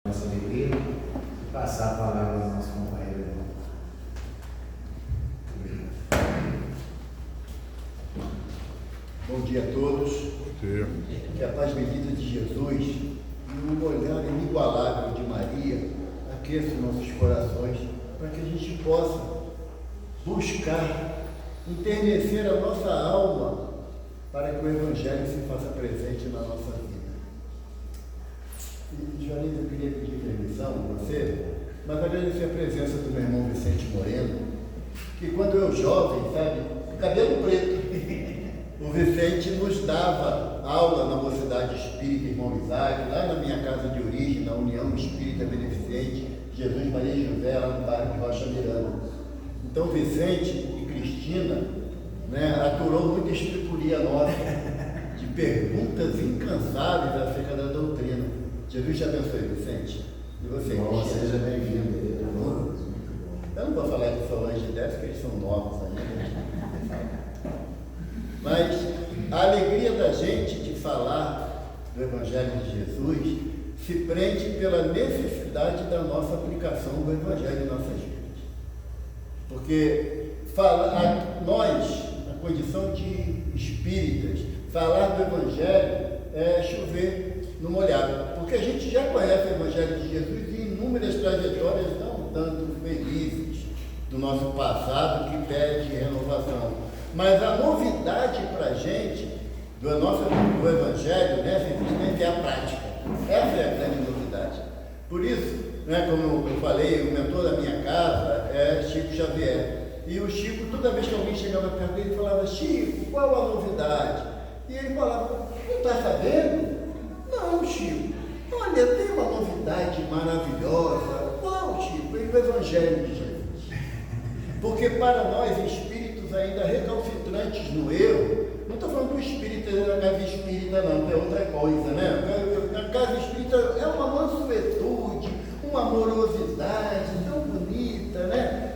Nossa alegria e passar a palavra ao nosso companheiro. Bom dia a todos. Bom dia. Que a paz bendita de Jesus e o olhar inigualável de Maria aqueça nossos corações para que a gente possa buscar enternecer a nossa alma para que o Evangelho se faça presente na nossa vida. E, Joanes, eu queria pedir permissão a você, mas agradecer a presença do meu irmão Vicente Moreno, que quando eu jovem, sabe, cabelo preto, o Vicente nos dava aula na Mocidade Espírita Irmão Isaac, lá na minha casa de origem, na União Espírita Beneficente, Jesus Maria e José, lá no bairro de Rocha Miranda. Então, Vicente e Cristina, aturou muita estripulia nossa, de perguntas incansáveis acerca da doutrina. Jesus te abençoe, Vicente. E você, Bom, Cristina? seja bem-vindo. Eu não vou falar de Solange e Décio, porque eles são novos ainda. Mas a alegria da gente de falar do Evangelho de Jesus se prende pela necessidade da nossa aplicação do Evangelho em nossas vidas. Porque nós, na condição de espíritas, falar do Evangelho é chover no molhado. Porque a gente já conhece o Evangelho de Jesus e inúmeras trajetórias não tanto felizes do nosso passado que pede renovação. Mas a novidade para a gente do Evangelho nessa existência é a prática. Essa é a grande novidade. Por isso, como eu falei, o mentor da minha casa é Chico Xavier. E o Chico, toda vez que alguém chegava perto dele, falava: Chico, qual a novidade? E ele falava: não está sabendo? Não, Chico. Olha, tem uma novidade maravilhosa. Qual, Chico? O Evangelho de Jesus. Porque para nós, espíritos ainda recalcitrantes no erro, não estou falando do espírita da casa espírita não, que é outra coisa, A casa espírita é uma mansuetude, uma amorosidade tão bonita,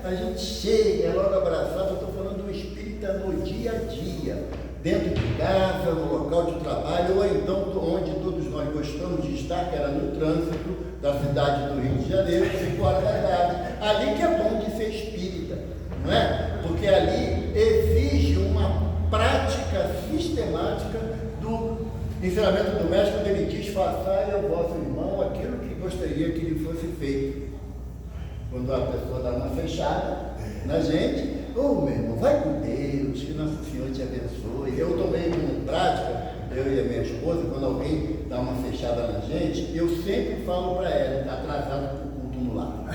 A gente chega, é logo abraçado. Eu estou falando do espírita no dia a dia, dentro de casa, no local de trabalho, ou então onde todos nós gostamos de estar, que era no trânsito da cidade do Rio de Janeiro, 5 horas da tarde. Ali que é bom de ser espírita, não é? Porque ali exige uma prática sistemática do ensinamento do mestre, quando ele diz: façai ao vosso irmão aquilo que gostaria que lhe fosse feito. Quando a pessoa dá uma fechada na gente: meu irmão, vai com Deus, que Nosso Senhor te abençoe. Eu tomei uma prática, eu e a minha esposa, quando alguém dá uma fechada na gente, eu sempre falo para ela: está atrasado para o culto no lar.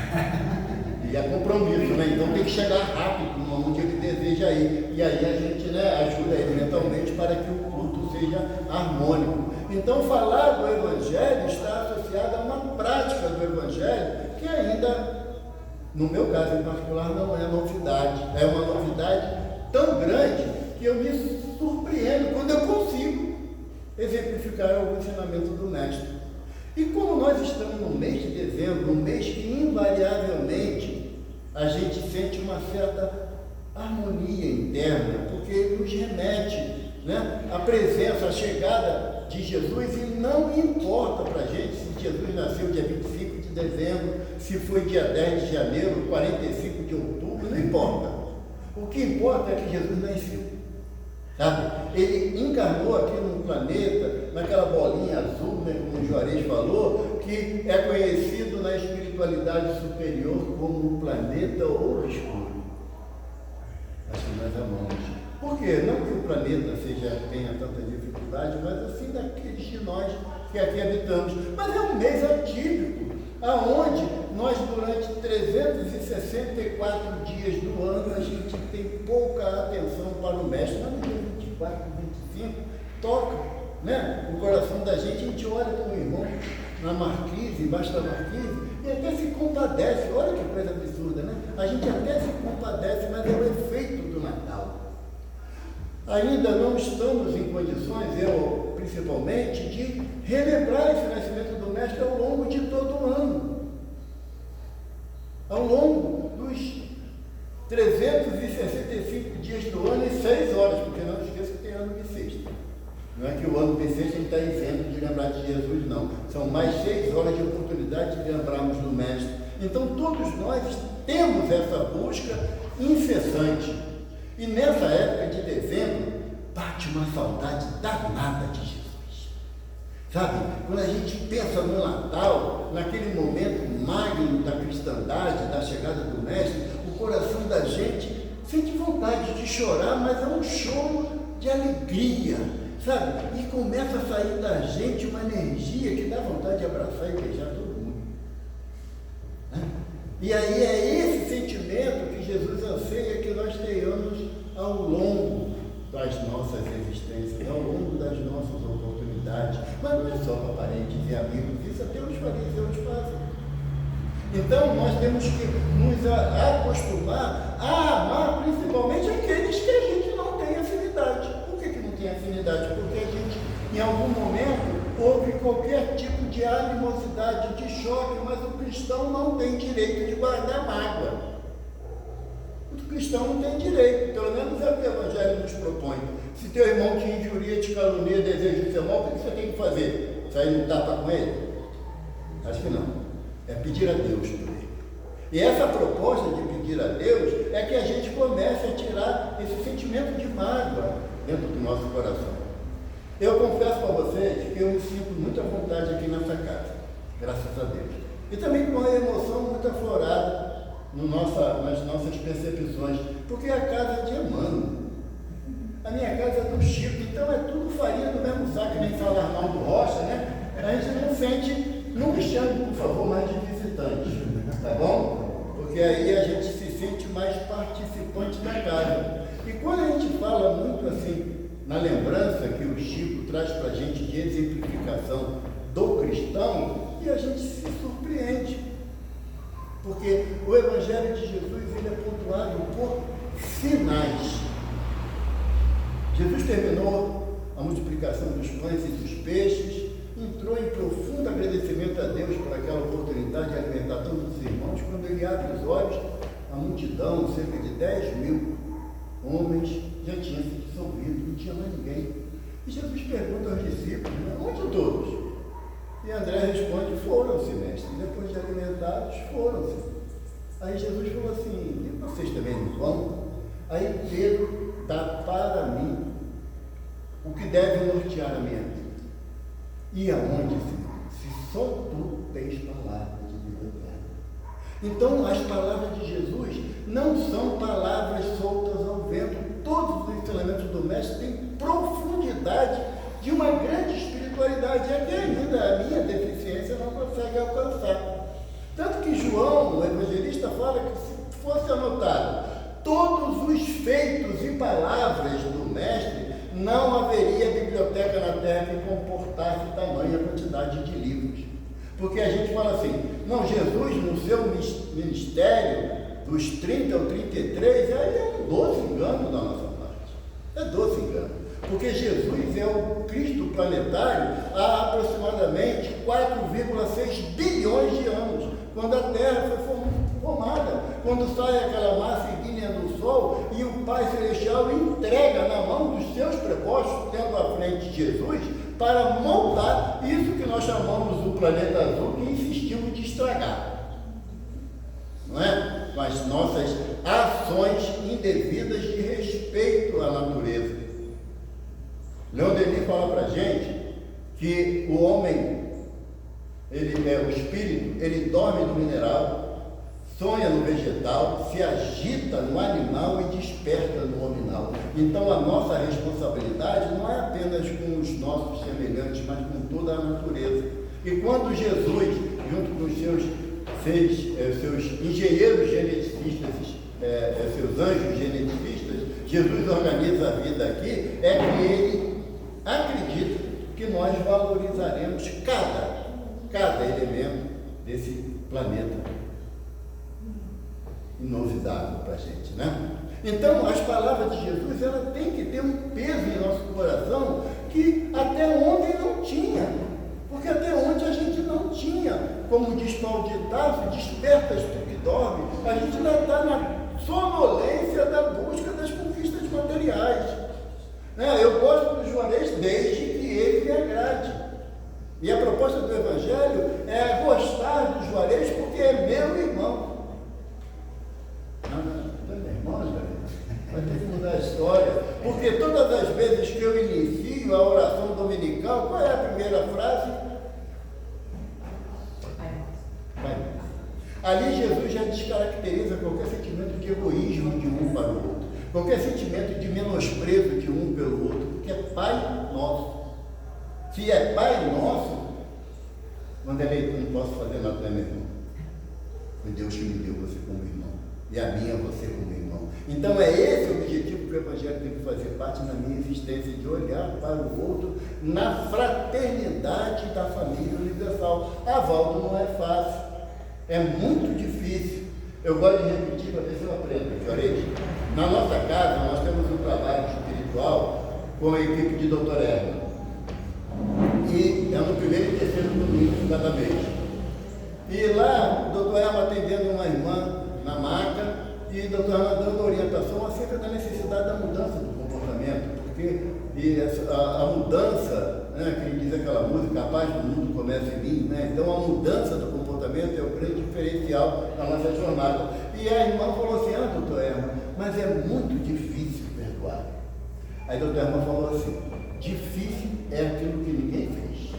E é compromisso, Então tem que chegar rápido onde ele deseja ir. E aí a gente ajuda ele mentalmente para que o culto seja harmônico. Então falar do Evangelho está associado a uma prática do Evangelho que ainda, no meu caso em particular, não é novidade. É uma novidade tão grande que eu me surpreendo quando eu consigo exemplificar o ensinamento do Mestre. E como nós estamos no mês de dezembro, um mês que invariavelmente a gente sente uma certa harmonia interna, porque ele nos remete a presença, a chegada de Jesus, e não importa para a gente se Jesus nasceu dia 25 de dezembro, se foi dia 10 de janeiro, 45 de outubro, não importa. O que importa é que Jesus nasceu. Sabe? Ele encarnou aqui no planeta, naquela bolinha azul, como o Juarez falou, que é conhecido na espiritualidade superior como o planeta obscuro. Acho que nós amamos. Por quê? Não que o planeta tenha tanta dificuldade, mas assim daqueles de nós que aqui habitamos. Mas é um mês atípico, aonde nós, durante 364 dias do ano, a gente tem pouca atenção para o Mestre. Mas no dia 24, 25, toca o coração da gente, a gente olha para o irmão na marquise, embaixo da marquise, e até se compadece. Olha que coisa absurda, A gente até se compadece, mas é o efeito do Natal. Ainda não estamos em condições, eu principalmente, de relembrar esse nascimento do Mestre ao longo de todo o ano. Ao longo dos 365 dias do ano e 6 horas, porque não esqueça que tem ano bissexto. Não é que o ano bissexto está isento de de lembrar de Jesus, não. São mais 6 horas de oportunidade de lembrarmos do Mestre. Então, todos nós temos essa busca incessante. E nessa época de dezembro, bate uma saudade danada de Jesus. Sabe, quando a gente pensa no Natal, naquele momento magno da cristandade, da chegada do Mestre, o coração da gente sente vontade de chorar, mas é um choro de alegria, sabe? E começa a sair da gente uma energia que dá vontade de abraçar e beijar todo mundo. Né? E aí é esse sentimento que Jesus anseia que nós tenhamos ao longo das nossas existências, ao longo das nossas oportunidades. Mas não é só para parentes e amigos, isso até os fariseus fazem. Então, nós temos que nos acostumar a amar principalmente aqueles que a gente não tem afinidade. Por que não tem afinidade? Porque a gente, em algum momento, houve qualquer tipo de animosidade, de choque, mas o cristão não tem direito de guardar mágoa. O cristão não tem direito, pelo menos é o que o Evangelho nos propõe. Se teu irmão te injuria, te calunia, deseja o seu mal, o que você tem que fazer? Sair no tapa com ele? Acho que não. É pedir a Deus por ele. E essa proposta de pedir a Deus é que a gente comece a tirar esse sentimento de mágoa dentro do nosso coração. Eu confesso para vocês que eu me sinto muito à vontade aqui nessa casa, graças a Deus. E também com uma emoção muito aflorada nas nossas percepções, porque a casa é de Emmanuel. A minha casa é do Chico, então é tudo farinha do mesmo saco, nem fala Arnaldo Rocha, né? A gente não sente. Não me chame, por favor, mais de visitante, tá bom? Porque aí a gente se sente mais participante da casa. E quando a gente fala muito assim, na lembrança que o Chico traz para a gente de exemplificação do cristão, e a gente se surpreende. Porque o Evangelho de Jesus ele é pontuado por sinais. Jesus terminou a multiplicação dos pães e dos peixes, entrou em profundo agradecimento a Deus por aquela oportunidade de alimentar todos os irmãos. Quando ele abre os olhos, a multidão, cerca de 10.000 homens, já tinha se dissolvido, não tinha mais ninguém. E Jesus pergunta aos discípulos, onde todos? E André responde, foram-se, mestre. Depois de alimentados, foram-se. Aí Jesus falou assim, e vocês também não vão? Aí Pedro dá para mim o que deve nortear a minha vida. E aonde, se só tu tens palavras de vida eterna? Então, as palavras de Jesus não são palavras soltas ao vento. Todos os ensinamentos do Mestre têm profundidade de uma grande espiritualidade, é que ainda a minha deficiência não consegue alcançar. Tanto que João, o evangelista, fala que se fosse anotado todos os feitos e palavras do Mestre, não haveria biblioteca na Terra que comportasse tamanha quantidade de livros. Porque a gente fala assim, não, Jesus no seu ministério, dos 30 ao 33, aí é um doce engano da nossa parte. É doce engano. Porque Jesus é o Cristo planetário há aproximadamente 4,6 bilhões de anos, quando a Terra foi formada, quando sai aquela massa ígnea do Sol e o Pai Celestial entrega na mão dos seus prepostos, tendo à frente Jesus, para moldar isso que nós chamamos do planeta azul, que insistimos de estragar. Não é? Com as nossas ações indevidas de respeito à natureza. Leon Denis fala para a gente que o homem, ele é o espírito, ele dorme no mineral, sonha no vegetal, se agita no animal e desperta no hominal. Então a nossa responsabilidade não é apenas com os nossos semelhantes, mas com toda a natureza. E quando Jesus, junto com os seus engenheiros geneticistas, seus anjos geneticistas, Jesus organiza a vida aqui, é que ele acredita que nós valorizaremos cada elemento desse planeta inovidável para a gente, né? Então, as palavras de Jesus, ela tem que ter um peso em nosso coração que até ontem não tinha, porque até ontem a gente não tinha, como diz Paulo de Tarso, despertas tu que dorme, a gente ainda está na sonolência da busca das conquistas materiais. Eu gosto do Juarez desde que ele me agrade. E a proposta do Evangelho é gostar do Juarez porque é meu irmão. Não é meu irmão, Juarez. Vai ter que mudar a história. Porque todas as vezes que eu inicio a oração dominical, qual é a primeira frase? Pai. Ali Jesus já descaracteriza qualquer sentimento de egoísmo de um para o outro, qualquer sentimento de menosprezo de um pelo outro, porque é Pai nosso. Se é Pai nosso, Wanderlei, eu não posso fazer nada, né, meu irmão? Foi Deus que me deu você como irmão, e a minha você como irmão. Então é esse o objetivo que o Evangelho tem que fazer parte na minha existência, de olhar para o outro na fraternidade da família universal. Valdo, não é fácil, é muito difícil. Eu gosto de repetir para ver se eu aprendo. Juarez, na nossa casa nós temos um trabalho espiritual com a equipe de Dr. Herman. E é no primeiro e terceiro domingo de cada mês. E lá, o doutor Herman atendendo uma irmã na maca, e o doutor Herman dando orientação acerca da necessidade da mudança do comportamento, porque a mudança, né, que ele diz aquela música, a paz do mundo começa em mim, né? Então a mudança do comportamento é o grande diferencial da nossa jornada. E a irmã falou assim, doutor Herman, mas é muito difícil perdoar. Aí o doutor Herman falou assim, difícil é aquilo que ninguém fez.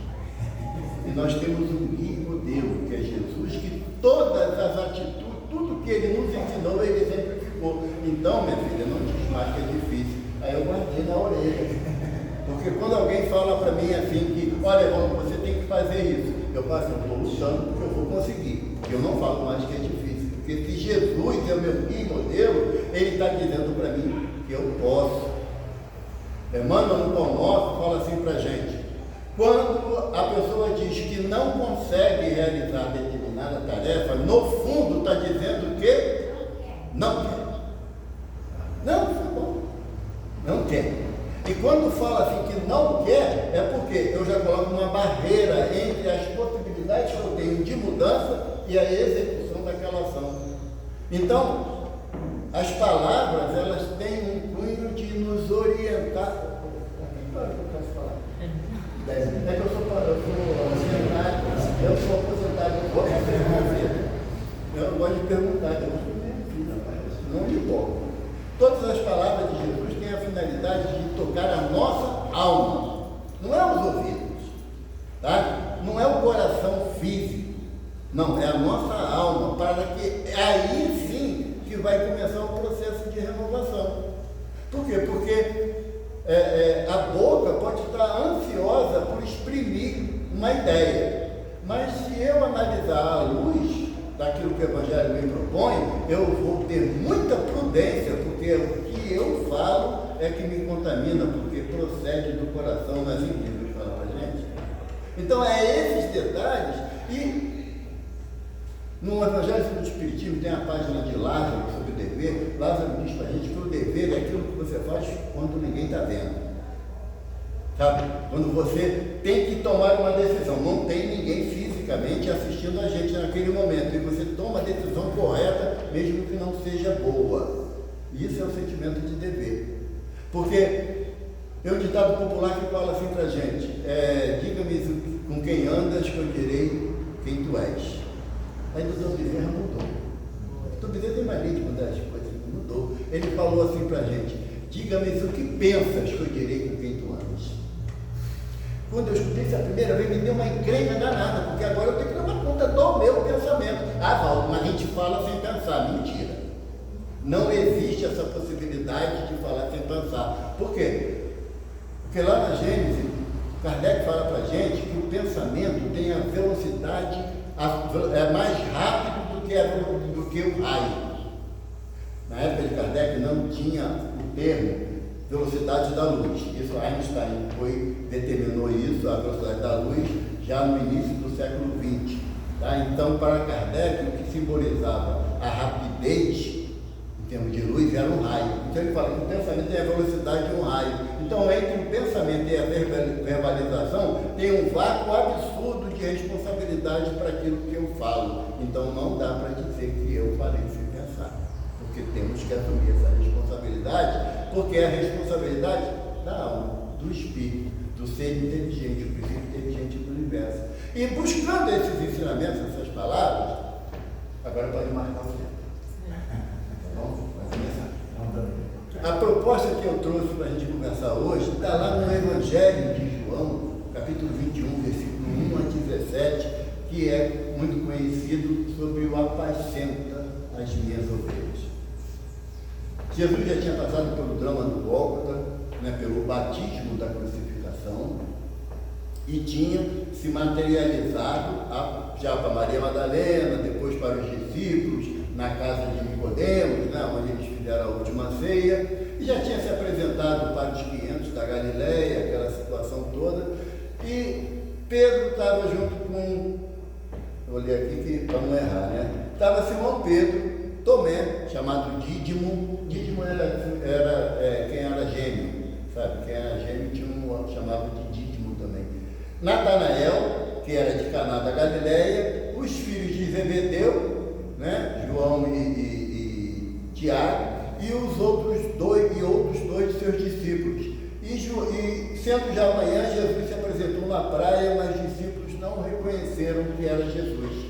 E nós temos um guia modelo, que é Jesus, que todas as atitudes, tudo que ele nos ensinou, ele exemplificou. Então, minha filha, não diz mais que é difícil. Aí eu guardei na orelha. Porque quando alguém fala para mim assim, que, olha, irmão, você tem que fazer isso, eu falo assim, eu estou lutando porque eu vou conseguir. Eu não falo mais que é difícil. Porque se Jesus é o meu guia modelo, ele está dizendo para mim que eu posso. Emmanuel, no Pão Nosso, fala assim para a gente, quando a pessoa diz que não consegue realizar determinada tarefa, no fundo está dizendo que não quer. Não, foi bom. Não quer. E quando fala assim que não quer, é porque eu já coloco uma barreira entre as possibilidades que eu tenho de mudança e a execução daquela ação. Então, as palavras, elas têm um cunho de nos orientar. É que eu sou aposentado, eu não gosto de perguntar, eu não sou minha filha, não me importa. Todas as palavras de Jesus têm a finalidade de tocar a nossa alma, não é os ouvidos, tá? Não é o coração físico, não, é a nossa alma, para que aí sim que vai começar o processo de renovação. Por quê? Porque a boca pode estar ansiosa por exprimir uma ideia, mas se eu analisar à luz daquilo que o Evangelho me propõe, eu vou ter muita prudência, porque o que eu falo é que me contamina, porque procede do coração, nas incríveis, fala para a gente. Então esses detalhes, e no Evangelho segundo o Espiritismo tem a página de Lázaro sobre o dever. Lázaro diz para a gente que o dever é aquilo que você faz quando ninguém está vendo. Sabe? Quando você tem que tomar uma decisão, não tem ninguém fisicamente assistindo a gente naquele momento, e você toma a decisão correta, mesmo que não seja boa. Isso é o sentimento de dever. Porque tem um ditado popular que fala assim para a gente, diga-me com quem andas que eu direi quem tu és. Aí o doutor Bezerra mudou. O doutor Bezerra tem mania de mudar as coisas, mudou. Ele falou assim para a gente, diga-me o que pensas que eu direi com quem tu andas. Quando eu escutei isso a primeira vez, me deu uma encrenca danada, porque agora eu tenho que dar conta do meu pensamento. Valdo, mas a gente fala sem pensar. Mentira. Não existe essa possibilidade de falar sem pensar. Por quê? Porque lá na Gênesis, Kardec fala para a gente que o pensamento tem a velocidade, é mais rápido do que o raio. Na época de Kardec não tinha o termo velocidade da luz. Isso Einstein determinou isso, a velocidade da luz, já no início do século XX. Tá? Então, para Kardec, o que simbolizava a rapidez, em termos de luz, era um raio. Então ele fala que o pensamento tem a velocidade de um raio. Então, entre o pensamento e a verbalização, tem um vácuo absurdo de responsabilidade para aquilo que eu falo. Então, não dá para dizer que eu falei sem pensar. Porque temos que assumir essa responsabilidade, porque é a responsabilidade da alma, do espírito. do ser inteligente, o princípio inteligente do universo. E buscando esses ensinamentos, essas palavras, agora pode marcar o tempo. Tá bom? Vai começar. A proposta que eu trouxe para a gente conversar hoje está lá no Evangelho de João, capítulo 21, versículo 1 a 17, que é muito conhecido sobre o apacenta as minhas ovelhas. Jesus já tinha passado pelo drama do Gólgota, né, pelo batismo da crucificação, e tinha se materializado já para Maria Madalena, depois para os discípulos, na casa de Nicodemos, né, onde eles fizeram a última ceia, e já tinha se apresentado para os 500 da Galileia, aquela situação toda, e Pedro estava junto com, vou ler aqui que para não errar, né? Estava Simão Pedro, Tomé, chamado Dídimo. Dídimo era quem era gêmeo, sabe? Quem era gêmeo tinha chamava de Dídimo também. Natanael, que era de Caná da Galileia, os filhos de Zebedeu, né? João e Tiago, e outros dois de seus discípulos. E sendo já amanhã, Jesus se apresentou na praia, mas os discípulos não reconheceram que era Jesus.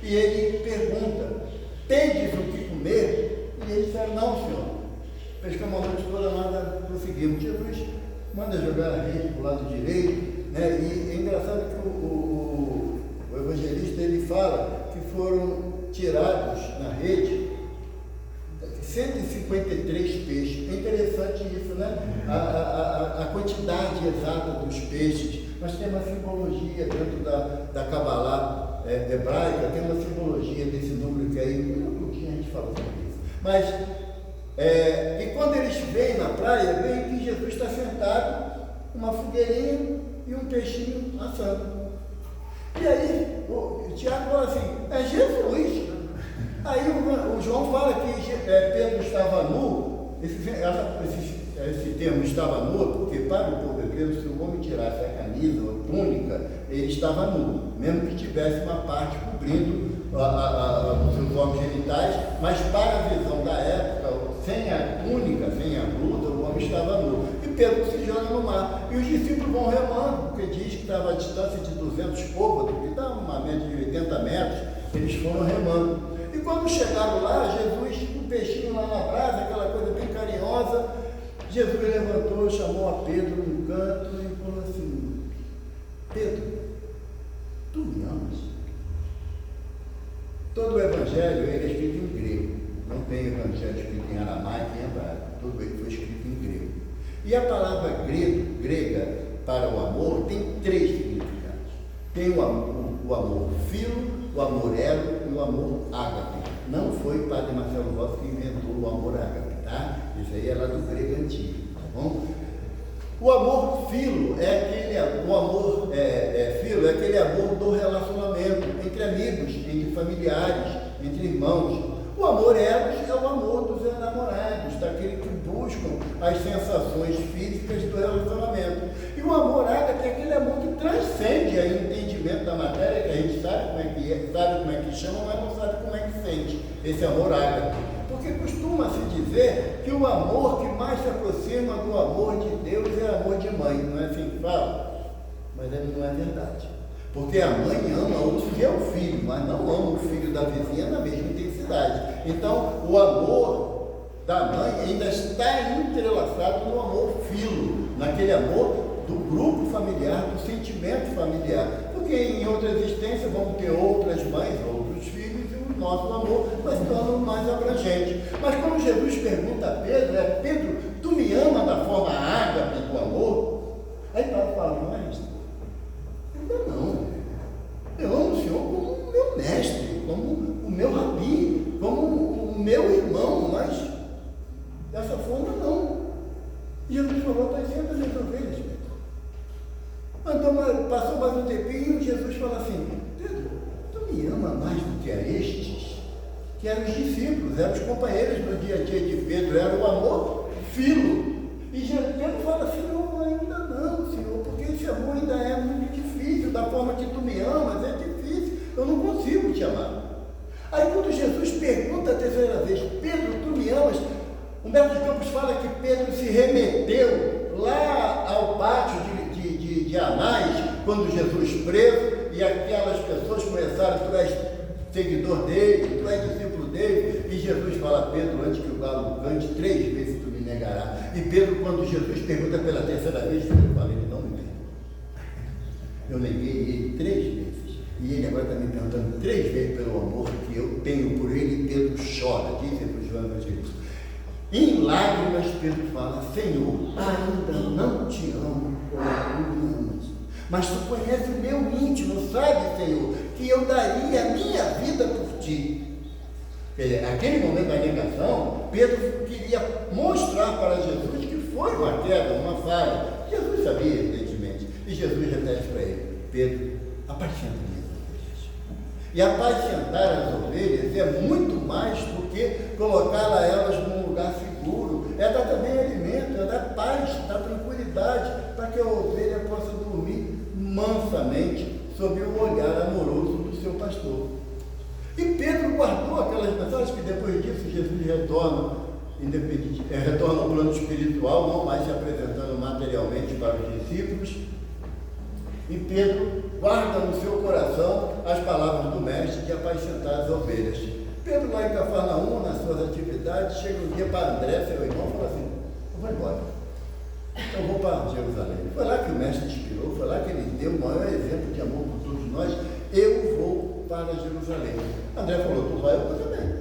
E ele pergunta: tendes o que comer? E eles disseram: não, Senhor. Pescamos a noite toda, nada conseguimos. Jesus manda jogar a rede para o lado direito, né? E é engraçado que o evangelista ele fala que foram tirados na rede 153 peixes. É interessante isso, né? A quantidade exata dos peixes, mas tem uma simbologia dentro da Cabalá hebraica, tem uma simbologia desse número que aí, um pouquinho a gente fala sobre isso. Mas, e quando eles vêm na praia, veem que Jesus está sentado, uma fogueirinha e um peixinho assando. E aí, o Tiago fala assim: é Jesus. Aí o João fala que Pedro estava nu. Esse termo estava nu, porque para o povo hebreu, se o homem tirasse a camisa ou a túnica, ele estava nu, mesmo que tivesse uma parte cobrindo os seus órgãos genitais, mas para a visão da época, sem a túnica, sem a blusa, o homem estava nu. E Pedro se joga no mar. E os discípulos vão remando, porque diz que estava a distância de 200 côvados, que dá uma média de 80 metros, eles foram remando. E quando chegaram lá, Jesus, um peixinho lá na brasa, aquela coisa bem carinhosa, Jesus levantou, chamou a Pedro num canto e falou assim: Pedro, tu me amas? Todo o evangelho ele é escrito em grego, não tem evangelho escrito em aramaico e em hebraico, tudo ele foi escrito em grego. E a palavra grega para o amor tem 3 significados. Tem o amor filo, o amor elo e o amor ágape. Não foi o padre Marcelo Rossi que inventou o amor ágape, tá? Isso aí é lá do grego antigo, tá bom? O amor filo é aquele amor do relacionamento entre amigos, entre familiares, entre irmãos. O amor eros é o amor dos enamorados, daquele que buscam as sensações físicas do relacionamento. E o amor ágape é aquele amor que transcende o entendimento da matéria, que a gente sabe como é que é, sabe como é que chama, mas não sabe como é que sente esse amor ágape. Porque costuma-se dizer que o amor que mais se aproxima do amor de Deus é amor de mãe, não é assim que fala? Mas não é verdade. Porque a mãe ama o seu filho, mas não ama o filho da vizinha na mesma intensidade. Então, o amor da mãe ainda está entrelaçado no amor filo, naquele amor do grupo familiar, do sentimento familiar. Porque em outra existência vamos ter outras mães, outros filhos, e o nosso amor vai se tornando mais abrangente. Mas quando Jesus pergunta a Pedro, Pedro, tu me ama da forma ágape do amor? Aí Paulo fala: não é isso. Ainda não. Eu amo o Senhor como o meu mestre, como o meu rabi, como o meu irmão, mas dessa forma não. E Jesus falou: está sendo as minhas ovelhas, Pedro. Passou mais um tempinho e Jesus fala assim: Pedro, tu me ama mais do que a estes? Que eram os discípulos, eram os companheiros do dia a dia de Pedro, era o amor filo. E Pedro fala assim: não, ainda não, Senhor, porque esse amor ainda é muito difícil, da forma que tu me amas, é difícil, eu não consigo te amar. Aí quando Jesus pergunta a terceira vez: Pedro, tu me amas? Humberto de Campos fala que Pedro se remeteu lá ao pátio de de Anás, quando Jesus preso, e aquelas pessoas começaram, tu és seguidor dele, tu és discípulo dele, e Jesus fala a Pedro, antes que o galo cante, 3 vezes tu me negarás. E Pedro, quando Jesus pergunta pela terceira vez, Pedro fala, ele não me perdoa. Eu neguei ele 3 vezes. E ele agora está me perguntando 3 vezes pelo amor que eu tenho por ele, e Pedro chora, diz para João Evangelista. Em lágrimas, Pedro fala, Senhor, ainda não te amo como tu me amas. Mas tu conheces o meu íntimo, sabe, Senhor, que eu daria a minha vida por ti. Aquele momento da negação, Pedro queria mostrar para Jesus que foi uma queda, uma falha. Jesus sabia, evidentemente. E Jesus repete para ele, Pedro, apacenta minhas ovelhas. E apacentar as ovelhas é muito mais do que colocá-las elas num lugar seguro. É dar também alimento, é dar paz, dar tranquilidade, para que a ovelha possa dormir mansamente sob o olhar amoroso do seu pastor. E Pedro guardou aquelas mensagens que depois disso Jesus retorna ao plano espiritual, não mais se apresentando materialmente para os discípulos. E Pedro guarda no seu coração as palavras do mestre de apacentar as ovelhas. Pedro lá em Cafarnaum, nas suas atividades, chega um dia para André, seu irmão, e fala assim, eu vou embora. Eu vou para Jerusalém. Foi lá que o mestre inspirou, foi lá que ele deu o maior exemplo de amor por todos nós. Eu vou para Jerusalém. André falou, tu vai, eu vou também.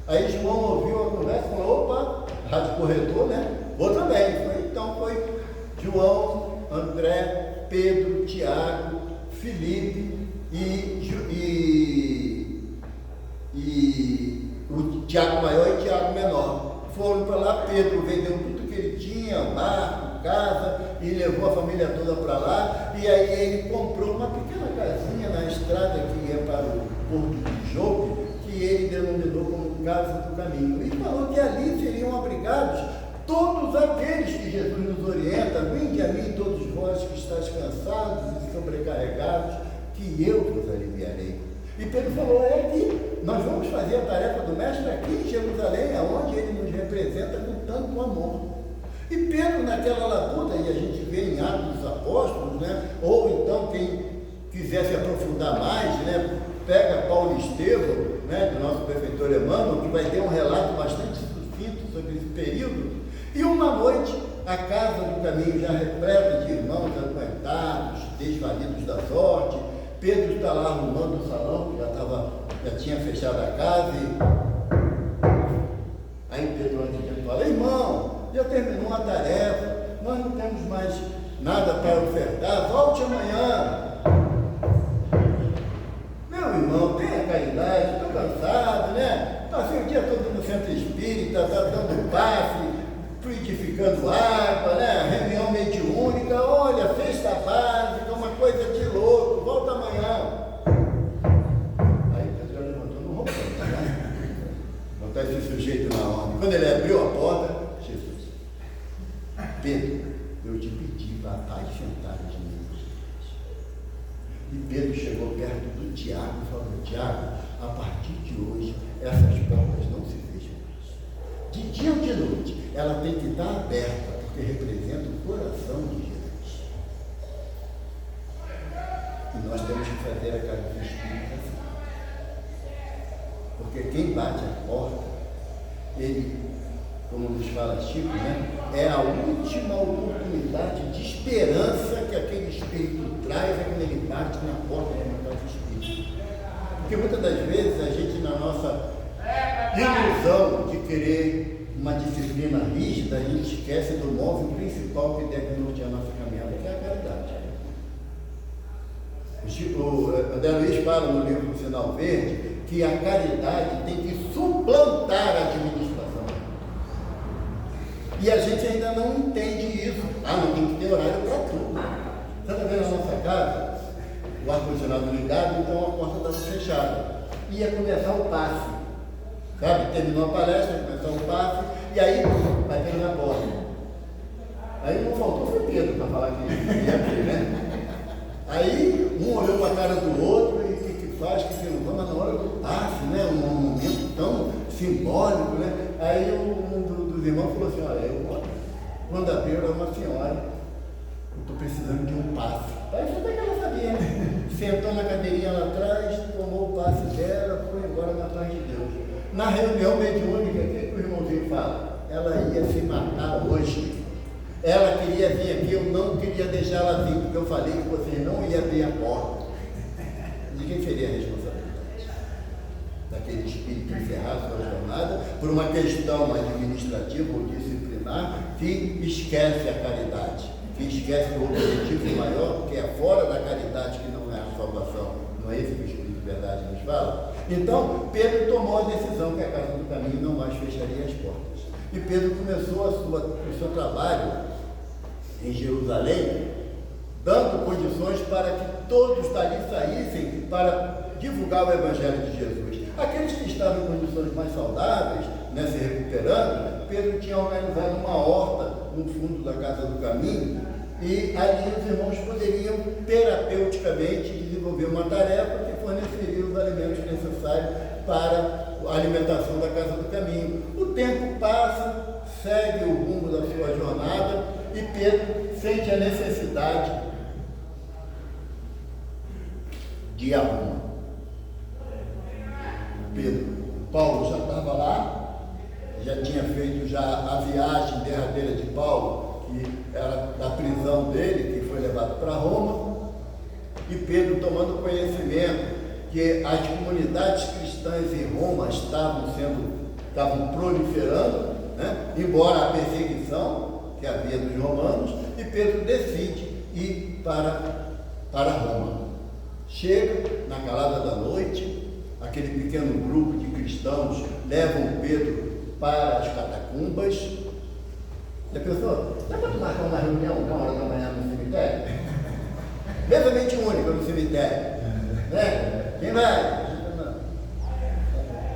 Aí João ouviu a conversa e falou, opa, rádio corretor, né? Vou também. Então foi João, André, Pedro, Tiago, Filipe e o Tiago maior e Tiago menor. Foram para lá, Pedro vendeu tudo que ele tinha, barco, casa, e levou a família toda para lá, e aí ele comprou uma pequena casinha na estrada que ia para o Porto de Jope, que ele denominou como Casa do Caminho, e falou que ali seriam abrigados todos aqueles que Jesus nos orienta, vinde a mim todos vós que estáis cansados e sobrecarregados, que eu vos aliviarei. E Pedro falou, é aqui, nós vamos fazer a tarefa do mestre aqui em Jerusalém, aonde ele nos representa com tanto amor. E Pedro naquela labuta, e a gente vê em Atos dos Apóstolos, né? Ou então quem quiser se aprofundar mais, né? Pega Paulo Estevão, né? Do nosso prefeitor Emmanuel, que vai ter um relato bastante sucinto sobre esse período. E uma noite, a Casa do Caminho já repleta de irmãos adoentados, desvalidos da sorte. Pedro está lá arrumando o salão, que já tinha fechado a casa. Aí Pedro antes fala, irmão, já terminou a tarefa, nós não temos mais nada para ofertar, volte amanhã. Meu irmão, tenha caridade, estou cansado, né? Passei o dia todo no centro espírita, está dando passe, fluidificando água, né? Reunião mediúnica, olha, festa básica, uma coisa de louco, volta amanhã. Aí Pedro já levantou, não vou voltar, né? Botar esse sujeito na ordem. Quando ele abriu a porta, Jesus, Pedro, eu te pedi para apacentar as minhas ovelhas. E Pedro chegou perto do Tiago e falou, Tiago, a partir de hoje, essas portas não se fecham mais. De dia ou de noite, ela tem que estar aberta, porque representa o coração de Jesus. E nós temos que fazer a casa do Espírito assim. Porque quem bate a porta, ele, como nos fala Chico, né, é a última oportunidade de esperança que aquele Espírito traz, é quando ele bate na porta de uma casa espírita. Porque muitas das vezes a gente, na nossa ilusão de querer uma disciplina rígida, a gente esquece do móvel principal que deve nortear a nossa caminhada, que é a caridade. O André Luiz fala no livro do Sinal Verde que a caridade tem que suplantar a administração. E a gente ainda não entende isso. Não tem que ter horário para tudo. Você está vendo na nossa casa? O ar-condicionado ligado, então a porta estava fechada. Ia começar o passe. Sabe? Terminou a palestra, começou o passe, e aí bateu na porta. Aí não faltou foi Pedro para falar que ia abrir, né? Aí um olhou para a cara do outro e o que faz, o que não faz, mas na hora do passe, né? Um momento tão simbólico, né? Aí um dos irmãos falou assim, olha, eu quando abriu era uma senhora estou precisando de um passe. Parece até que ela sabia, né? Sentou na cadeirinha lá atrás, tomou o passe dela, foi embora na paz de Deus. Na reunião mediúnica, o que o irmãozinho fala? Ela ia se matar hoje. Ela queria vir aqui, eu não queria deixar ela vir, porque eu falei que você não ia abrir a porta. De quem seria a responsabilidade? Daquele espírito encerrar sua jornada por uma questão administrativa ou disciplinar que esquece a caridade, que esquece o objetivo maior, que é fora da caridade, que não é a salvação. Não é isso que o Espírito de Verdade nos fala? Então, Pedro tomou a decisão que a Casa do Caminho não mais fecharia as portas. E Pedro começou o seu trabalho em Jerusalém, dando condições para que todos dali saíssem para divulgar o Evangelho de Jesus. Aqueles que estavam em condições mais saudáveis, né, se recuperando, Pedro tinha organizado uma horta no fundo da Casa do Caminho, e ali os irmãos poderiam terapeuticamente desenvolver uma tarefa que forneceria os alimentos necessários para a alimentação da Casa do Caminho. O tempo passa, segue o rumo da sua jornada, e Pedro sente a necessidade de ir a Roma. Paulo já estava lá, já tinha feito já a viagem derradeira de Paulo, que era da prisão dele, que foi levado para Roma, e Pedro, tomando conhecimento que as comunidades cristãs em Roma estavam proliferando, né? Embora a perseguição que havia dos romanos, e Pedro decide ir para Roma. Chega na calada da noite, aquele pequeno grupo de cristãos levam Pedro para as catacumbas. Já pensou? Dá para tu marcar uma reunião 1h da manhã no cemitério? Mesamente única no cemitério, né? Quem vai?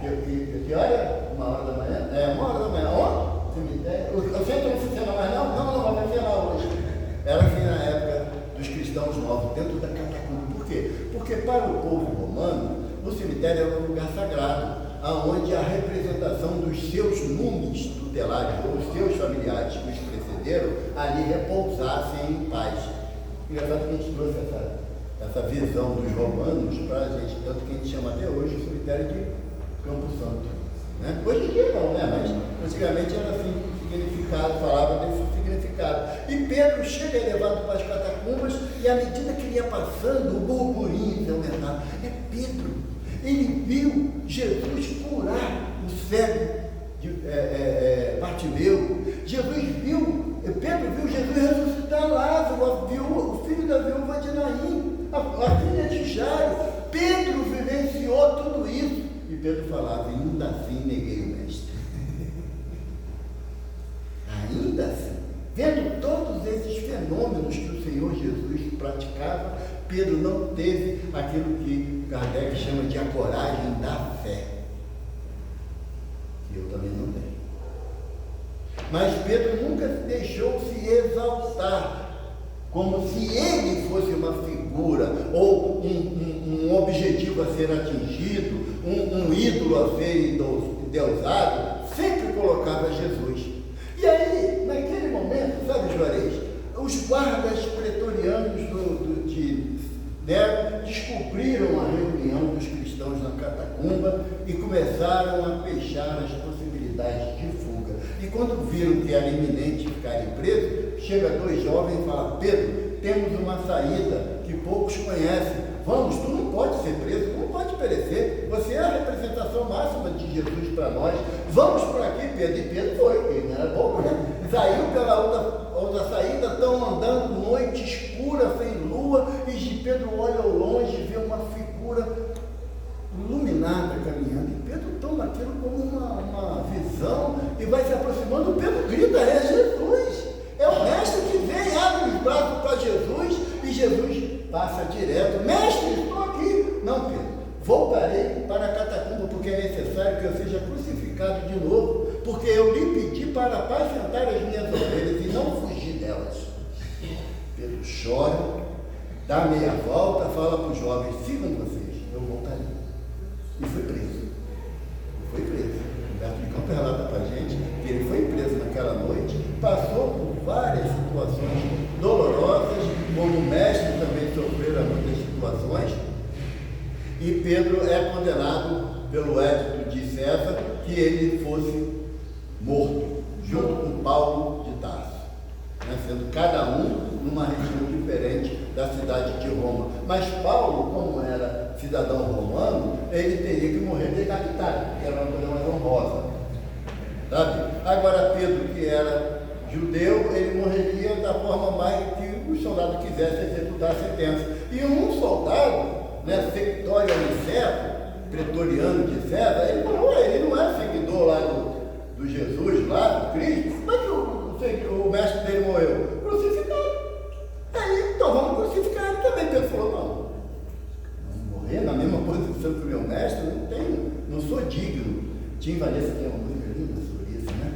Que hora? 1h da manhã? 1h da manhã. Ó, cemitério. O centro não funciona mais não? Não, vai funcionar hoje. Era assim na época dos cristãos novos, dentro da catacumba. Por quê? Porque para o povo romano, o cemitério era um lugar sagrado, aonde a representação dos seus numes tutelares, ou os seus familiares que os precederam, ali repousassem em paz. Engraçado que a gente trouxe essa visão dos romanos para a gente, tanto que a gente chama até hoje o cemitério de Campo Santo. Né? Hoje em dia não, né? Mas antigamente era assim, significado, falava desse significado. E Pedro chega elevado para as catacumbas, e à medida que ele ia passando, o burburinho se aumentava. É Pedro. Ele viu Jesus curar o cego Bartimeu. Pedro viu Jesus ressuscitar Lázaro, o filho da viúva de Naim, a filha de Jairo. Pedro vivenciou tudo isso. E Pedro falava: ainda assim neguei o mestre. Ainda assim, vendo todos esses fenômenos que o Senhor Jesus praticava, Pedro não teve aquilo que Kardec chama de a coragem da fé. E eu também não tenho. Mas Pedro nunca deixou se exaltar, como se ele fosse uma figura, ou um objetivo a ser atingido, um ídolo a ser endeusado. Sempre colocava Jesus. E aí, naquele momento, sabe, Juarez, os guardas pretorianos de Nero descobriram a reunião dos cristãos na catacumba e começaram a fechar as possibilidades de fuga. E quando viram que era iminente ficarem presos, chega 2 jovens e falam: Pedro, temos uma saída que poucos conhecem. Vamos, tu não pode ser preso, tu não pode perecer. Você é a representação máxima de Jesus para nós. Vamos por aqui, Pedro. E Pedro foi, ele não era bobo, né? Saiu pela outra saída, estão andando noite escura, sem lua, e Pedro olha ao longe e vê uma figura iluminada caminhando. E Pedro toma aquilo como uma visão e vai se aproximando. Pedro grita: é Jesus! É o mestre que vem, abre os braços para Jesus, e Jesus passa direto: mestre, estou aqui. Não, Pedro, voltarei para a catacumba, porque é necessário que eu seja crucificado de novo, porque eu lhe pedi para apacentar as minhas ovelhas e não fugir delas. Pedro chora, dá meia volta, fala para os jovens: sigam vocês, eu voltarei. E foi preso. Humberto de Campos relata para a gente que ele foi preso naquela noite, passou por várias situações dolorosas, ordenado pelo edito de César que ele fosse morto, junto com Paulo de Tarso, né? Sendo cada um numa região diferente da cidade de Roma. Mas Paulo, como era cidadão romano, ele teria que morrer decapitado, que era uma coisa mais honrosa, sabe? Agora Pedro, que era judeu, ele morreria da forma mais que o soldado quisesse executar a sentença. E um soldado, né, sectório aniceto, pretoriano de César, ele não é seguidor lá do Jesus, lá do Cristo. Como é que o mestre dele morreu? Crucificado. Aí, então vamos crucificar ele também. Pedro falou, não morrer na mesma posição que o meu mestre, não sou digno. Tim Vanessa tem uma música linda sobre isso, né?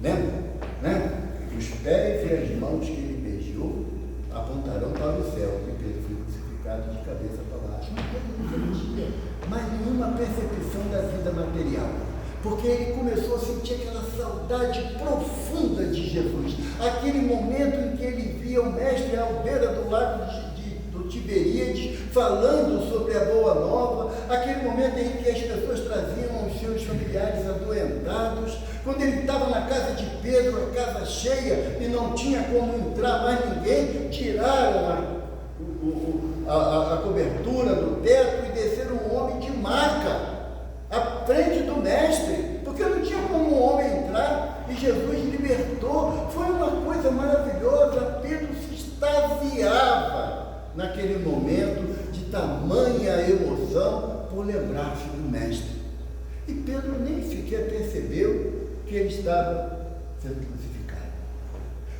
Lembra? Né? Os pés e as mãos que ele beijou apontarão para o céu, e Pedro foi crucificado de cabeça para baixo. Não tem mas nenhuma percepção da vida material, porque ele começou a sentir aquela saudade profunda de Jesus, aquele momento em que ele via o mestre à beira do lago do Tiberíades, falando sobre a boa nova, aquele momento em que as pessoas traziam os seus familiares adoentados, quando ele estava na casa de Pedro, a casa cheia, e não tinha como entrar mais ninguém, tiraram a cobertura do teto e desceram um homem de maca à frente do mestre, porque não tinha como um homem entrar, e Jesus libertou. Foi uma coisa maravilhosa. Pedro se extasiava naquele momento de tamanha emoção por lembrar-se do mestre. E Pedro nem sequer percebeu que ele estava sendo crucificado,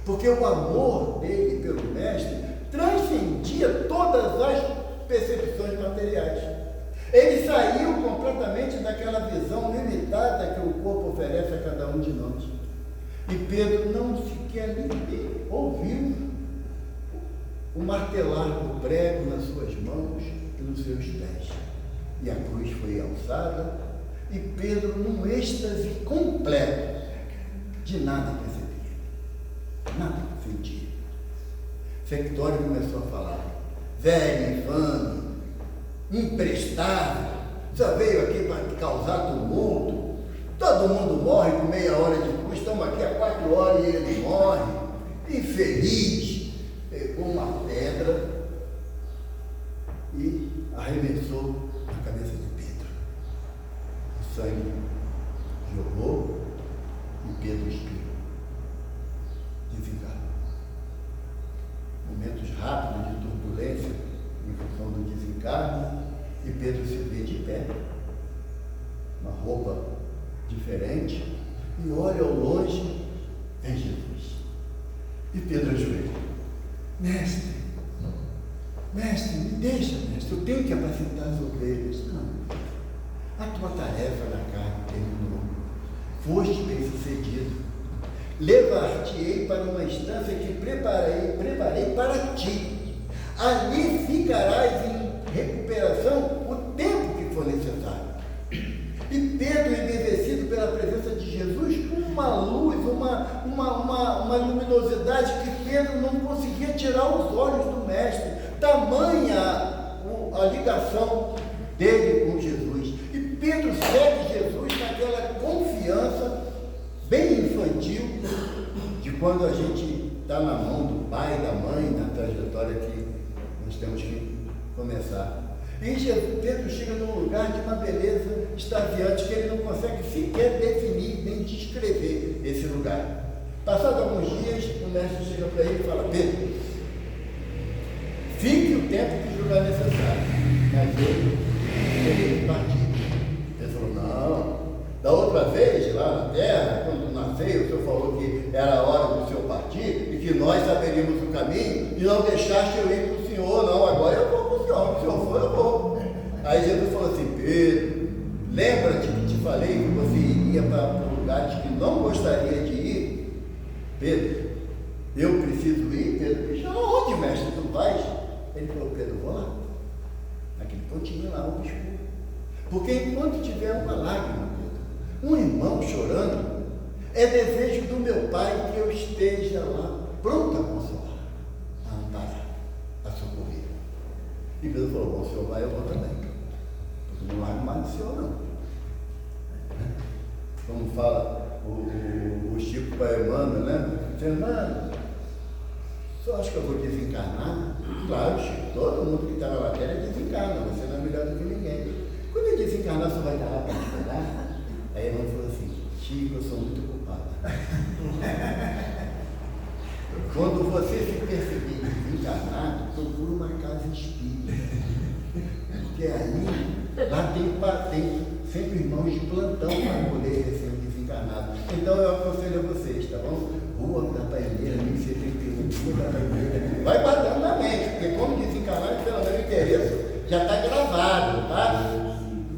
porque o amor dele pelo mestre transcendia todas as percepções materiais. Ele saiu completamente daquela visão limitada que o corpo oferece a cada um de nós. E Pedro não sequer ouviu o martelar do prego nas suas mãos e nos seus pés. E a cruz foi alçada, e Pedro, num êxtase completo, de nada percebia, nada sentia. Sectório começou a falar: velho, infame, imprestável, só veio aqui para causar tumulto, todo mundo morre com meia hora de cruz, estamos aqui há 4 horas e ele morre, infeliz. Pegou uma pedra e arremessou na cabeça de Pedro. O sangue jorrou e Pedro expirou, desencarnou. Momentos rápidos de turbulência em função do desencarne, e Pedro se vê de pé, uma roupa diferente, e olha ao longe, vem Jesus. E Pedro ajoelha: mestre, me deixa, mestre, eu tenho que apacentar as ovelhas. Não, a tua tarefa na carne terminou, foste bem sucedido. Levar-te-ei para uma estância que preparei para ti. Ali ficarás em recuperação o tempo que for necessário. E Pedro, embevecido pela presença de Jesus, uma luz, uma luminosidade que Pedro não conseguia tirar os olhos do mestre, tamanha a ligação dele com Jesus. E Pedro segue Jesus naquela confiança bem infantil de quando a gente está na mão do pai e da mãe, na trajetória que nós temos que começar. E Pedro chega num lugar de uma beleza extasiante que ele não consegue sequer definir nem descrever esse lugar. Passados alguns dias, o mestre chega para ele e fala: Pedro, fique o tempo que julgar necessário, mas ele partiu. Ele falou: não. Da outra vez, lá na terra, quando nasceu, o senhor falou que era a hora do senhor partir e que nós saberíamos o caminho, e não deixaste eu ir para o senhor. Não, agora eu vou para o senhor. Se o senhor for, eu vou. Aí Jesus falou assim: Pedro, lembra-te que te falei que você iria para lugares que não gostaria de ir? Pedro, eu preciso ir? Pedro disse: aonde, mestre, tu vais? Ele falou: Pedro, vou lá, naquele pontinho lá, obscuro. Porque enquanto tiver uma lágrima, um irmão chorando, é desejo do meu Pai que eu esteja lá, pronto a consolar, a amparar, a socorrer. E Pedro falou: bom, o senhor vai, eu vou também, porque não largo mais do Senhor, não. Como fala o Chico para Emmanuel, né? Fernando, só acho que eu vou desencarnar? Claro, Chico, todo mundo que está na matéria desencarna, você não é melhor do que ninguém. Quando eu desencarnar, você vai estar lá para esperar? Aí Emmanuel falou assim, Chico, eu sou muito ocupado. Quando você se perceber desencarnado, procura uma casa espírita. Porque aí, lá tem sempre irmãos de plantão para poder receber desencarnado. Então eu aconselho a vocês, tá bom? Rua da Paineira, 1071, Rua da Paineira. Vai guardando na mente, porque como desencarnado, pelo meu interesse, já está gravado, tá?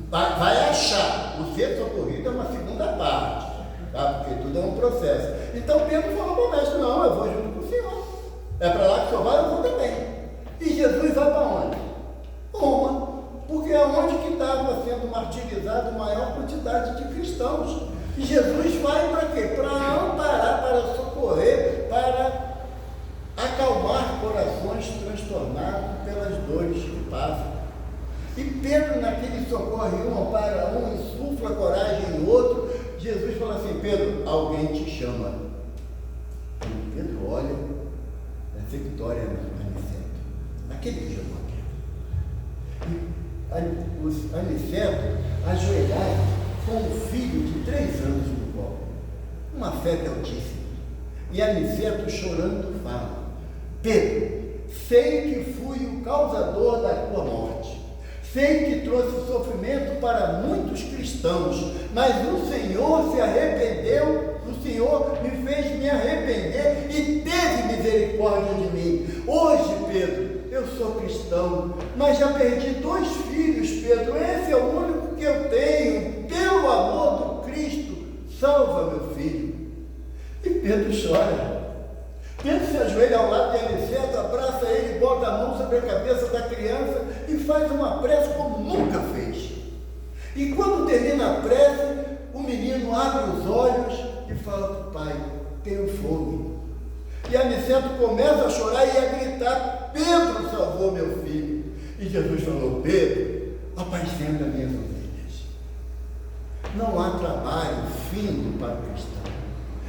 Vai achar. O ser socorrido é uma segunda parte, tá? Porque tudo é um processo. Então Pedro falou para o mestre, não, eu vou junto com o Senhor. É para lá que o Senhor vai, eu vou também. E Jesus vai para onde? Roma. Porque é onde que estava sendo martirizado a maior quantidade de cristãos. E Jesus vai para quê? Para amparar, para socorrer, para acalmar corações transtornados pelas dores que passam. E Pedro, naquele socorre um, ampara um, insufla coragem em outro. Jesus fala assim, Pedro, alguém te chama. E Pedro olha, essa vitória no Aniceto. Aquele que chamou Pedro. Os Aniceto ajoelharam com um filho de 3 anos no colo. Uma febre altíssima. E Aniceto chorando fala, Pedro, sei que fui o causador da tua morte. Sei que trouxe sofrimento para muitos cristãos, mas o Senhor se arrependeu, o Senhor me fez me arrepender e teve misericórdia de mim. Hoje, Pedro, eu sou cristão, mas já perdi 2 filhos, Pedro, esse é o único que eu tenho. Pelo amor do Cristo, salva meu filho. E Pedro chora. Pedro se ajoelha ao lado de Aniceto, abraça ele, bota a mão sobre a cabeça da criança e faz uma prece como nunca fez. E quando termina a prece, o menino abre os olhos e fala para o pai, tenho fome. E Aniceto começa a chorar e a gritar, Pedro salvou meu filho. E Jesus falou, Pedro, apacenta minhas ovelhas. Não há trabalho fino para o cristão.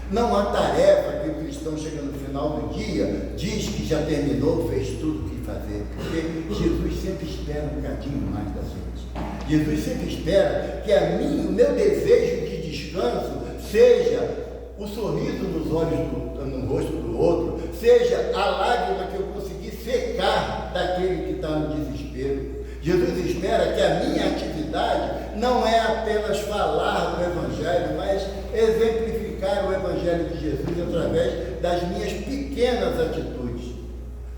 Não há tarefa que o cristão chega no final do dia, diz que já terminou, fez tudo o que fazer. Porque Jesus sempre espera um bocadinho mais da gente. Jesus sempre espera que o meu desejo de descanso seja o sorriso nos olhos, no rosto do outro, seja a lágrima que eu consegui secar daquele que está no desespero. Jesus espera que a minha atividade não é apenas falar do Evangelho, mas exemplificar o Evangelho de Jesus através das minhas pequenas atitudes.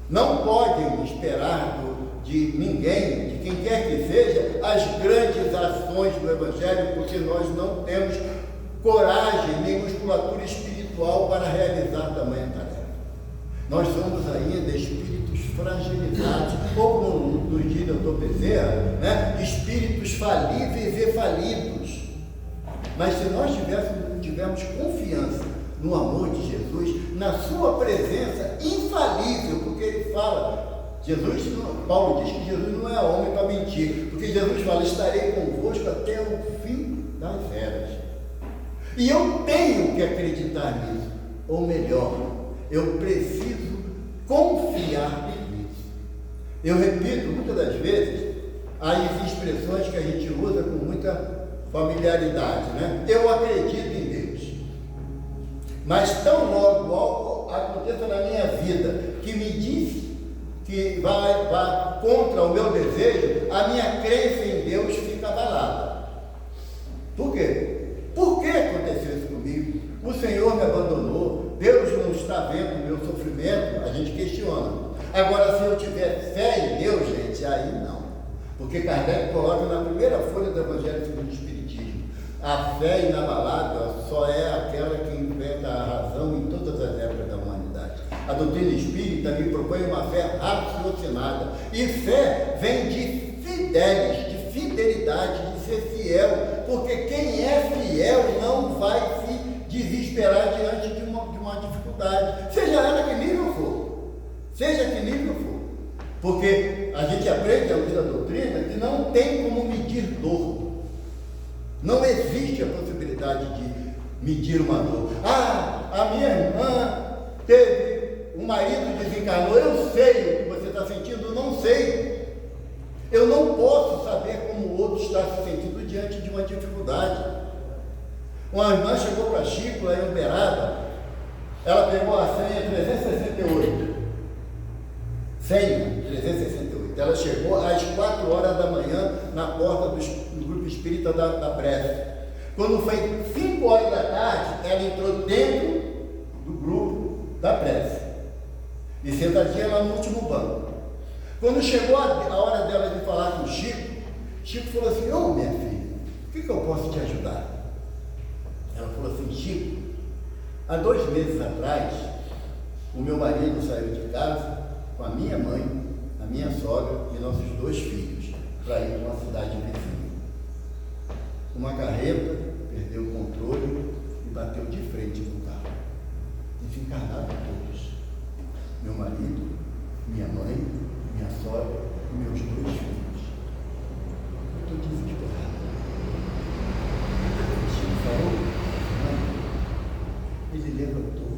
Não podem esperar de ninguém, de quem quer que seja, as grandes ações do Evangelho, porque nós não temos coragem nem musculatura espiritual para realizar tamanha tarefa. Nós somos ainda espíritos fragilizados, ou como nos diz o Dr. Bezerra, né? Espíritos falíveis e falidos. Mas se nós tivermos confiança no amor de Jesus, na sua presença infalível, porque ele fala, Paulo diz que Jesus não é homem para mentir, porque Jesus fala, estarei convosco até o fim das eras. E eu tenho que acreditar nisso, ou melhor, eu preciso confiar nisso. Eu repito, muitas das vezes, as expressões que a gente usa com muita familiaridade, né? Eu acredito em Deus. Mas tão logo algo aconteça na minha vida que me diz que vai contra o meu desejo, a minha crença em Deus fica abalada. Por quê? Por que aconteceu isso comigo? O Senhor me abandonou, Deus não está vendo o meu sofrimento, a gente questiona. Agora, se eu tiver fé em Deus, gente, aí não. Porque Kardec coloca na primeira folha do Evangelho segundo o Espiritismo, a fé inabalável só é aquela que enfrenta a razão em todas as épocas da humanidade. A doutrina espírita me propõe uma fé raciocinada. E fé vem de fidelis, de fidelidade, de ser fiel. Porque quem é fiel não vai se desesperar diante de uma dificuldade. Seja ela que nível for. Seja que nível for. Porque a gente aprende à luz da doutrina que não tem como medir dor. Não existe a possibilidade de medir uma dor. Ah, a minha irmã teve, um marido desencarnou, eu sei o que você está sentindo, não sei. Eu não posso saber como o outro está se sentindo diante de uma dificuldade. Uma irmã chegou para Chico, lá em Uberaba, ela pegou a senha 368. Senha 368. Ela chegou às 4 horas da manhã na porta do grupo espírita da prece. Quando foi 5 horas da tarde, ela entrou dentro do grupo da prece e sentadinha lá no último banco. Quando chegou a hora dela de falar com o Chico, Chico falou assim: ô minha filha, o que eu posso te ajudar? Ela falou assim: Chico, há 2 meses atrás, o meu marido saiu de casa com a minha mãe, a minha sogra e nossos 2 filhos para ir para uma cidade vizinha. Uma carreta perdeu o controle e bateu de frente no carro. Desencarnaram todos. Meu marido, minha mãe, minha sogra e meus 2 filhos. Eu estou desesperado. O Chico falou: não. Ele levantou,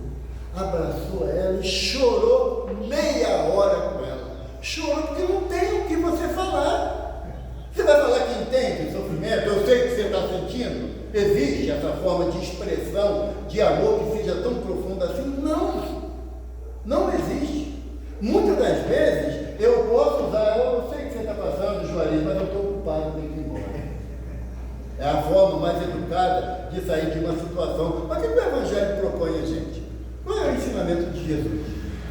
abraçou ela e chorou meia hora com ela. Chorou porque não tem o que você falar. Você vai falar que entende o sofrimento? Eu sei o que você está sentindo. Existe essa forma de expressão de amor que seja tão profunda assim? Não. Não existe. Muitas das vezes eu posso usar, eu sei que você está passando, Juarez, mas eu estou ocupado, tenho que ir embora. É a forma mais educada de sair de uma situação. Mas o que o Evangelho propõe a gente? Qual é o ensinamento de Jesus?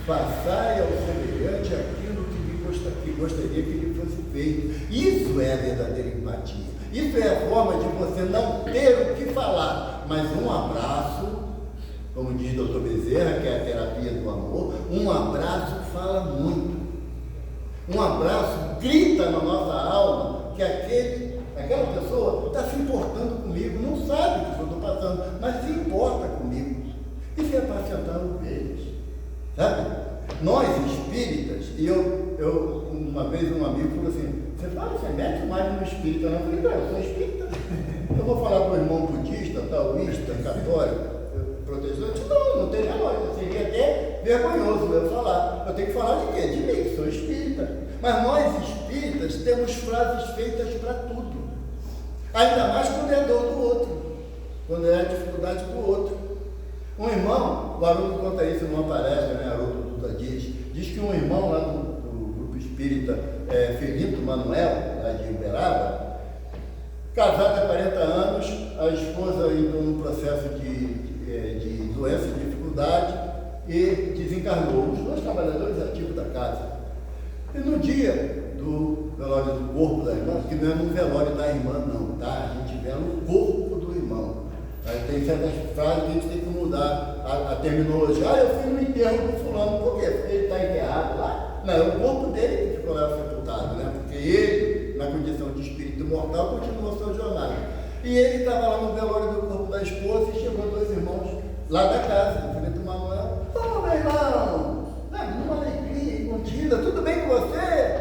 Passai ao semelhante aquilo que gostaria que lhe fosse feito. Isso é a verdadeira empatia. Isso é a forma de você não ter o que falar, mas um abraço, como diz Dr. Bezerra, que é a terapia do amor, um abraço fala muito. Um abraço grita na nossa alma que aquela pessoa está se importando comigo, não sabe o que eu estou passando, mas se importa comigo. Isso é apacentar ovelhas, sabe? Nós espíritas, e eu uma vez um amigo falou assim: você mete mais no espírita, não? Eu falei: não, eu sou espírita. Eu vou falar para o irmão budista, taoísta, católico, protestante? Não teria lógica, seria até vergonhoso eu falar. Eu tenho que falar de quê? De mim, que sou espírita. Mas nós espíritas temos frases feitas para tudo. Ainda mais quando é dor do outro, quando é a dificuldade do outro. Um irmão, o Haroldo conta isso numa palestra, né? Haroldo Dutra diz que um irmão lá do grupo espírita Felito Manuel, lá de Uberaba, casado há 40 anos, a esposa entrou num processo de doença e dificuldade e desencarnou. Os 2 trabalhadores ativos da casa. E no dia do velório do corpo da irmã, que não é no velório da irmã não, tá? A gente vê no corpo do irmão. Aí tem certas frases que a gente tem que mudar a terminologia. Eu fui no enterro do fulano. Por quê? Porque ele está enterrado lá? Não, é o corpo dele que ficou lá sepultado, né? Porque ele, na condição de espírito imortal, continuou sua jornada. E ele estava lá no velório do corpo da esposa e chegou 2 irmãos lá da casa, do Felito Manuel. Ô, meu irmão, numa alegria contida, tudo bem com você?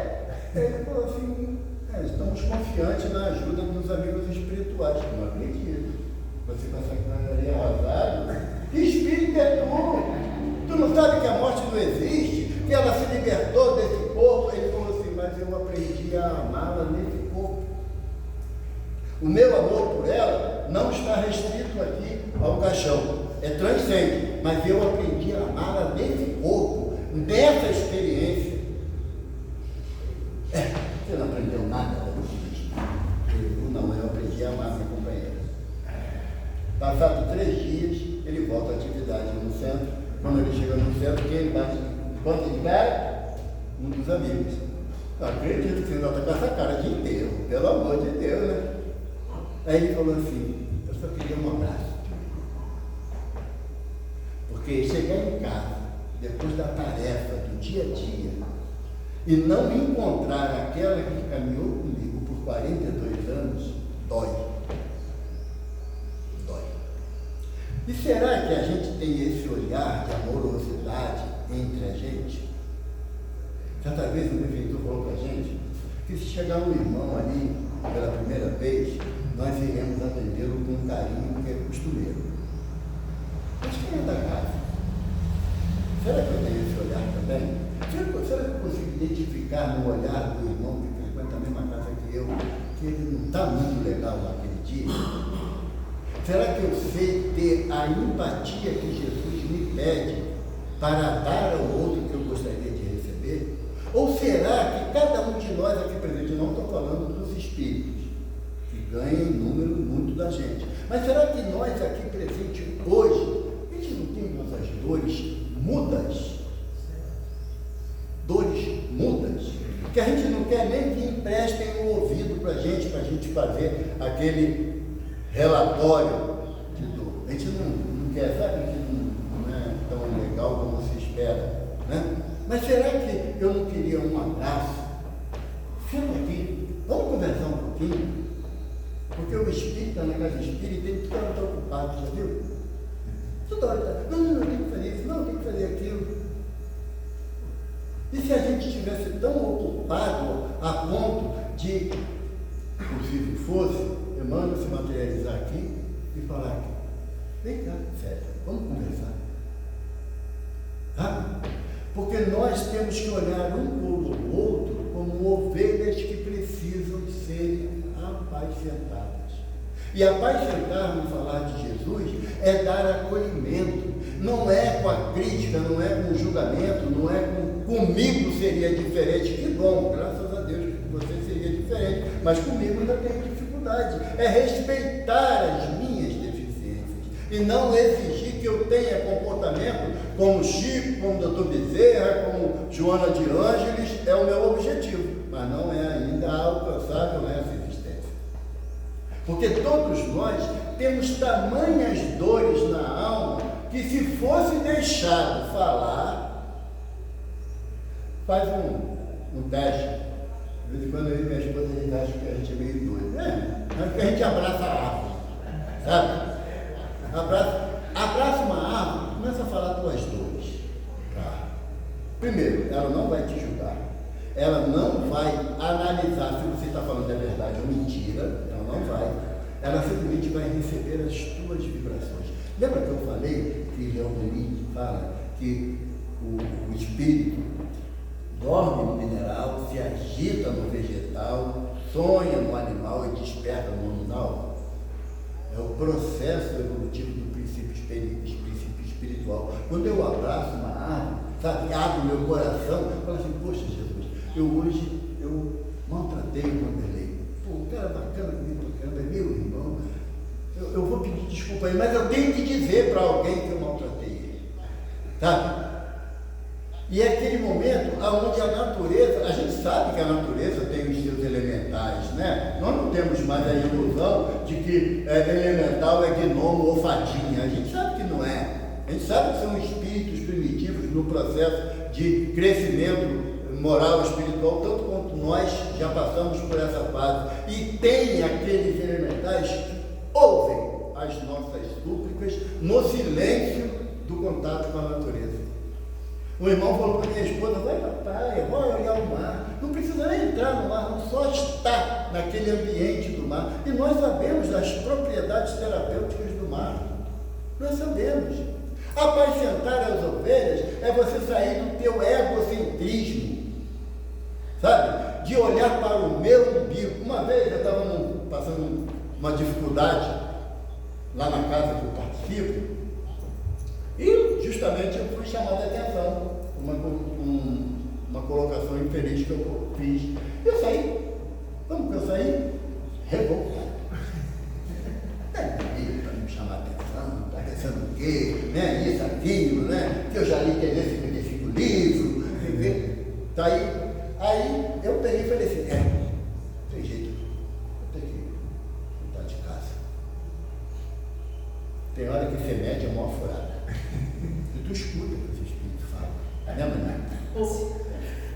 Ele falou assim: estamos confiantes na ajuda dos amigos espirituais. Não acredito. Você com essa canaria arrasada, que espírito é tu? Tu não sabe que a morte não existe? Que ela se libertou desse corpo? Ele falou assim: mas eu aprendi a amá-la nesse corpo. O meu amor por ela não está restrito aqui ao caixão, é transcendente, mas eu aprendi a amá-la nesse corpo, nessa experiência. Você não aprendeu nada da vida? Não, eu aprendi a amar minha companheira. Passado 3 dias, ele volta à atividade no centro. Quando ele chega no centro, quem ele bate? Quando ele pega? Um dos amigos. Não acredito que você não está com essa cara de enterro, pelo amor de Deus, né? Aí ele falou assim: eu só queria um abraço. Porque chegar em casa, depois da tarefa do dia a dia, e não encontrar aquela que caminhou comigo por 42 anos, dói. E será que a gente tem esse olhar de amorosidade entre a gente? Certa vez um benfeitor falou para a gente que se chegar um irmão ali pela primeira vez, nós iremos atendê-lo com um carinho que é costumeiro. Mas quem é da casa? Será que eu tenho esse olhar também? Será que eu consigo identificar no olhar do irmão que frequenta a mesma casa que eu, que ele não está muito legal naquele dia? Será que eu sei ter a empatia que Jesus me pede para dar ao outro que eu gostaria de receber? Ou será que cada um de nós aqui presente, não estou falando dos espíritos, que ganham em número muito da gente, mas será que nós aqui presentes hoje, a gente não tem nossas dores mudas? Dores mudas, que a gente não quer nem que emprestem o ouvido para a gente fazer aquele relatório de dor. A gente não quer, sabe que não é tão legal como se espera, né? Mas será que eu não queria um abraço? Senta aqui, vamos conversar um pouquinho, porque o espírito na casa espírita ele fica muito ocupado, já viu? Toda hora está, não, tem que fazer isso, não, tem que fazer aquilo. E se a gente estivesse tão ocupado a ponto de, possível fosse, Emmanuel se materializar aqui e falar aqui, vem cá, sério, vamos conversar. Sabe? Porque nós temos que olhar um pelo outro como ovelhas que precisam ser apacentadas. E apacentar no falar de Jesus é dar acolhimento, não é com a crítica, não é com o julgamento, não é comigo seria diferente, que bom, graças a Deus que você seria diferente, mas comigo ainda tenho dificuldade, é respeitar as minhas deficiências e não exigir que eu tenha comportamento como Chico, como Dr. Bezerra, como Joana de Ângeles, é o meu objetivo, mas não é ainda alcançável nessa existência. Porque todos nós temos tamanhas dores na alma que se fosse deixado falar, faz um teste. De vez em quando eu e minha esposa a gente acha que a gente é meio doido. É porque a gente abraça a árvore, sabe? Abraça uma árvore, começa a falar tuas dores. Primeiro, ela não vai te julgar. Ela não vai analisar se você está falando a verdade ou mentira. Ela não vai. Ela simplesmente vai receber as tuas vibrações. Lembra que eu falei que Leon Denis fala que o espírito dorme no mineral, se agita no vegetal, sonha no animal e desperta no animal? É o processo evolutivo do princípio espiritual. Quando eu abraço uma árvore, sabe, abro meu coração, falo assim, poxa Jesus, hoje eu maltratei o Vanderlei. Pô, o cara bacana comigo, é meu irmão. Eu vou pedir desculpa aí, mas eu tenho que dizer para alguém que eu maltratei ele. Sabe? E é aquele momento onde a natureza, a gente sabe que a natureza tem os seus elementais, né? Nós não temos mais a ilusão de que elemental é gnomo ou fadinha. A gente sabe que não é. A gente sabe que são espíritos primitivos no processo de crescimento moral, espiritual, tanto quanto nós já passamos por essa fase. E tem aqueles elementais que ouvem as nossas súplicas no silêncio do contato com a natureza. O irmão falou para minha esposa, vai para a praia, vai olhar o mar. Não precisa nem entrar no mar, não, só estar naquele ambiente do mar. E nós sabemos das propriedades terapêuticas do mar. Nós sabemos. Apacentar as ovelhas é você sair do teu egocentrismo, sabe? De olhar para o meu umbigo. Uma vez eu estava passando uma dificuldade lá na casa que eu participo, e justamente eu fui chamado a atenção, uma colocação infeliz que eu fiz. Eu saí. Como que eu saí? Revoltado. Para me chamar a atenção, está pensando o quê? Né? Isso, aquilo, né? Que eu já li 355 livros. Tá aí eu peguei e falei assim, não tem jeito, eu tenho que voltar de casa. Tem hora que você mete a mão furada. E tu escuta o que os espíritos falam. Né, Mané?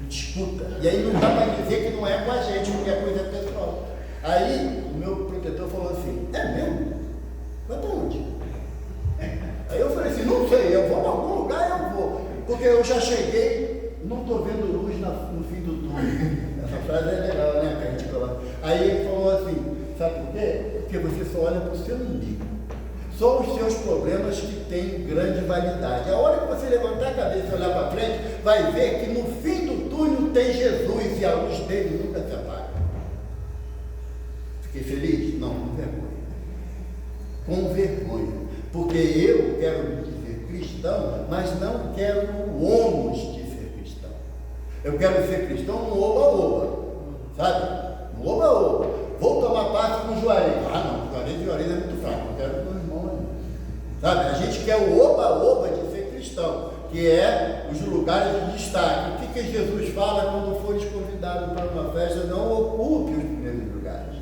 Escuta. E aí não dá para dizer que não é com a gente, porque é coisa pessoal. Aí o meu protetor falou assim, é mesmo? Vai para onde? Aí eu falei assim, não sei, eu vou para algum lugar, eu vou. Porque eu já cheguei, não estou vendo luz no fim do túnel. Essa frase é legal, né, que a gente coloca. Aí ele falou assim, sabe por quê? Porque só olha para o seu umbigo. Só os seus problemas que têm grande validade. A hora que você levantar a cabeça e olhar para frente, vai ver que no fim do túnel tem Jesus e a luz dele nunca se apaga. Fiquei feliz? Não, com vergonha. Com vergonha. Porque eu quero me dizer cristão, mas não quero o ônus de ser cristão. Eu quero ser cristão no oba-oba, sabe? No oba-oba. Vou tomar parte com o Juarez. Ah, não, Juarez é muito fraco, eu quero com o irmão. Sabe? A gente quer o oba-oba de ser cristão, que é os lugares de destaque. O que Jesus fala quando fores convidado para uma festa? Não ocupe os primeiros lugares.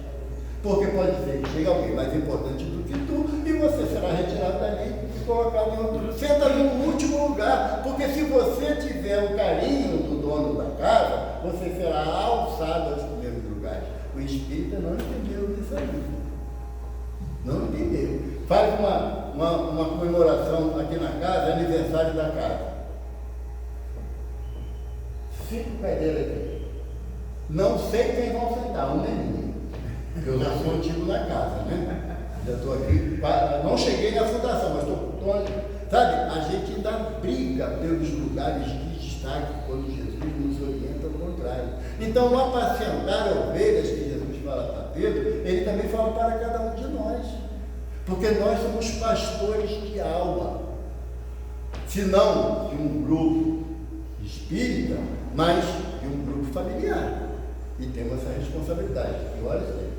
Porque pode ser que chegue alguém mais importante do que tu e você será retirado dali e colocado em outro. Senta no último lugar, porque se você tiver o carinho do dono da casa, você será alçado aos primeiros lugares. O espírita não entendeu isso aí. Não entendeu. Faz uma comemoração aqui na casa, aniversário da casa. 5 cadeiras aqui. Não sei quem vão sentar, um nem ninguém. Eu já sou antigo na casa, né? Já estou aqui, não cheguei na fundação, mas estou. Sabe, a gente ainda briga pelos lugares de destaque quando Jesus nos orienta ao contrário. Então, o apacentar ovelhas que Jesus fala para Pedro, ele também fala para cada um de nós. Porque nós somos pastores de alma. Se não de um grupo espírita, mas de um grupo familiar. E temos essa responsabilidade. E olha isso aí.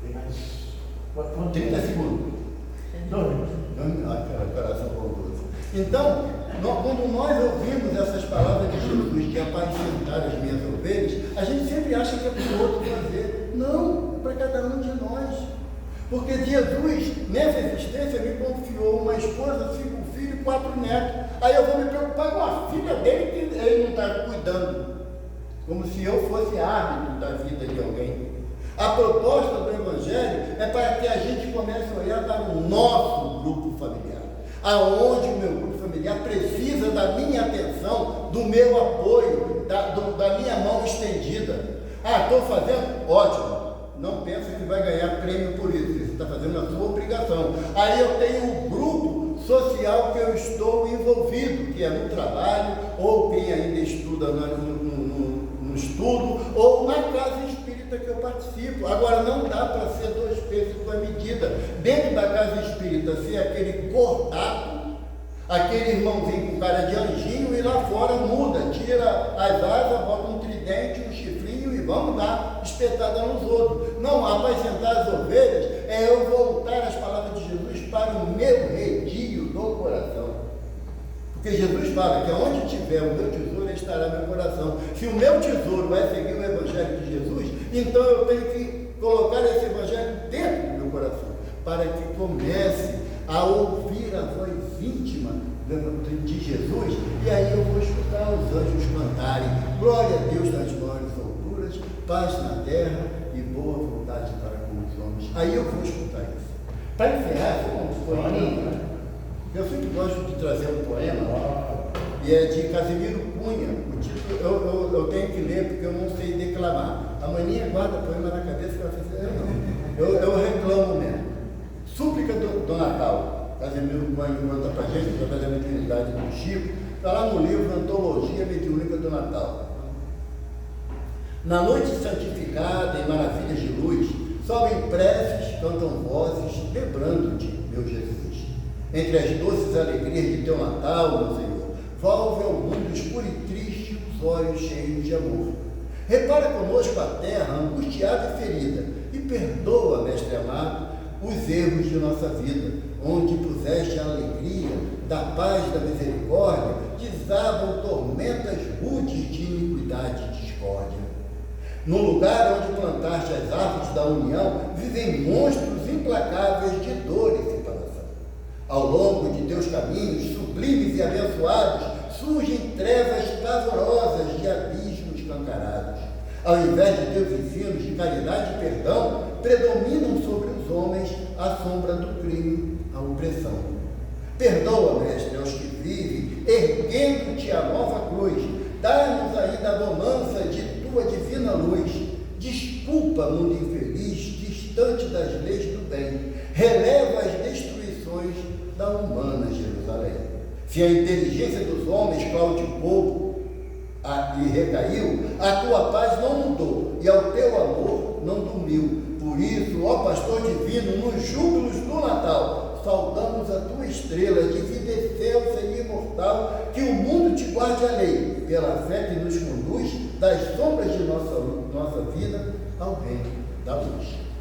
Tem mais 30 segundos. 2 minutos. Coração bondoso. Então, quando nós ouvimos essas palavras de Jesus, de apacentar as minhas ovelhas, a gente sempre acha que é para o outro fazer. Não, é para cada um de nós. Porque Jesus, nessa existência, me confiou uma esposa, 5 filhos e 4 netos. Aí eu vou me preocupar com a filha dele, que ele não está cuidando. Como se eu fosse árbitro da vida de alguém. A proposta do Evangelho é para que a gente comece a olhar para o nosso grupo familiar. Aonde o meu grupo familiar precisa da minha atenção, do meu apoio, da minha mão estendida. Ah, estou fazendo? Ótimo. Não pensa que vai ganhar prêmio por isso. Você está fazendo a sua obrigação. Aí eu tenho um grupo social que eu estou envolvido, que é no trabalho, ou quem ainda estuda no estudo, ou na casa espírita que eu participo. Agora, não dá para ser 2 pesos e 2 medidas. Dentro da casa espírita, ser aquele cortado, aquele irmãozinho com cara de anjinho, e lá fora muda, tira as asas, bota um tridente, um chifrinho e vamos dar espetada nos outros. Não, apacentar as ovelhas é eu voltar as palavras de Jesus para o meu redil do coração. Porque Jesus fala que onde tiver o meu tesouro estará meu coração. Se o meu tesouro é seguir o Evangelho de Jesus, então eu tenho que colocar esse Evangelho dentro do meu coração, para que comece a ouvir a voz íntima de Jesus, e aí eu vou escutar os anjos cantarem: glória a Deus nas maiores alturas, paz na terra e boa vontade para com os homens. Aí eu vou escutar isso. Para encerrar, um poeminha, eu sempre gosto de trazer um poema, e é de Casimiro Cunha. O título eu tenho que ler porque eu não sei declamar. A maninha guarda poema na cabeça que ela fez, eu reclamo mesmo. Súplica do Natal. Casimiro Cunha manda para a gente, através da mediunidade do Chico, está lá no livro Antologia Mediúnica do Natal. Na noite santificada em maravilhas de luz, sobem preces, cantam vozes, lembrando-te, meu Jesus. Entre as doces alegrias de teu Natal, meu Senhor, volve ao mundo escuro e triste os olhos cheios de amor. Repara conosco a terra angustiada e ferida, e perdoa, mestre amado, os erros de nossa vida, onde puseste a alegria da paz, da misericórdia, desabam tormentas rudes de iniquidade e discórdia. No lugar onde plantaste as árvores da união, vivem monstros implacáveis de dor e separação. Ao longo de teus caminhos, sublimes e abençoados, surgem trevas pavorosas de abismos escancarados. Ao invés de teus ensinos de caridade e perdão, predominam sobre os homens a sombra do crime, a opressão. Perdoa, mestre, aos que vivem, erguendo-te a nova cruz. Dá-nos ainda a bonança de tua divina luz. Desculpa, mundo infeliz, distante das leis do bem, releva as destruições da humana Jerusalém. Se a inteligência dos homens claudicou e recaiu, a tua paz não mudou e ao teu amor não dormiu. Por isso, ó pastor divino, nos júbilos do Natal, saudamos a tua estrela de vida excelsa e imortal, que o mundo te guarde a lei, pela fé que nos conduz das sombras de nossa vida ao reino da luz.